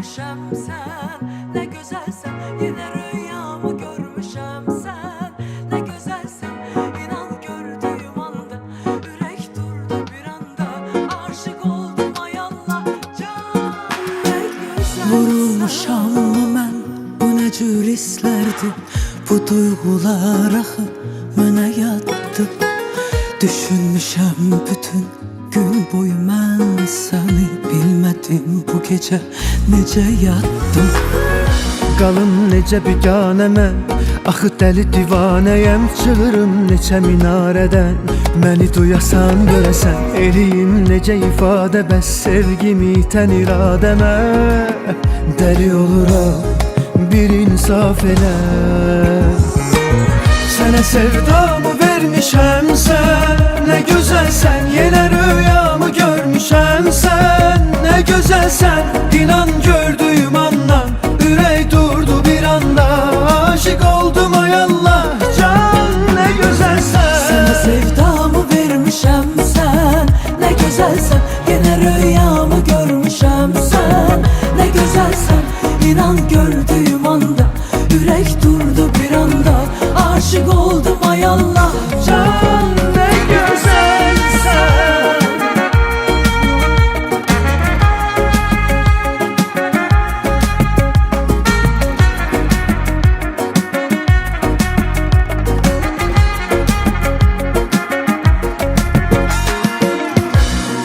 görmüşəm sən, nə gözəlsən, yenə rüyamı görmüşəm sən, nə gözəlsən, inan gördüyüm anda, ürək durdu bir anda, aşık oldum ay Allah, can nə gözəlsən. Vurulmuşam mı mən, bu nə cür hisslərdi, bu duyğular axı mənə yaddı. Düşünmüşəm bütün gün boyu mən səni, bilmədim bu gecə necə yatdım. Qalım necə biganə mən, axı dəli divanəyəm, çığırım neçə minarədən, məni duyasan görəsən, eləyim necə ifadə, bəs sevgimi itən iradəmə, dəli oluram bir insaf elə. Sənə sevdamı vermişəm sən, nə gözəlsən, yenə rüyamı görmüşəm sən, nə gözəlsən, inan gördüyüm andan, ürək durdu bir anda, aşık oldum ay Allah, can nə gözəlsən. Sənə sevdamı vermişəm sən, nə gözəlsən, yenə rüyamı görmüşəm sən, nə gözəlsən, inan gördüyüm anda, ürək durdu bir anda, aşık oldum ay Allah, Can nə gözəlsən.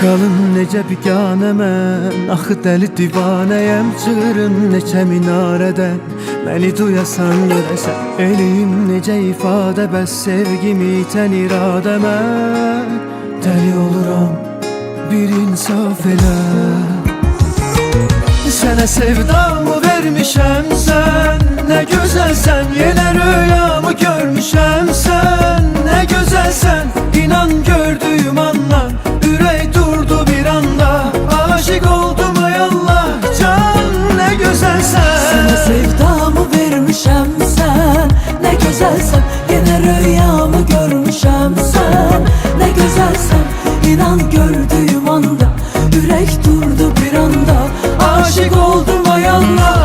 Qalım necə biganə mən, axı dəli divanəyəm, çığırım neçə minarədən, məni duyasan görəsən, eləyim necə ifadə, bəs sevgimi itən iradəmə, dəli oluram bir insaf elə. Sənə sevdamı vermişəm sən, nə gözəlsən, yenə rüyamı görmüşəm sən, nə gözəlsən, inan gördüyüm andan, ürək durdu bir anda, aşık oldum ay Allah, can nə gözəlsən. Sənə sevdamı vermişəm sən, nə gözəlsən, yenə rüyamı görmüşəm sən, nə gözəlsən, inan gördüyüm anda, ürək durdu bir anda, aşık oldum ay Allah.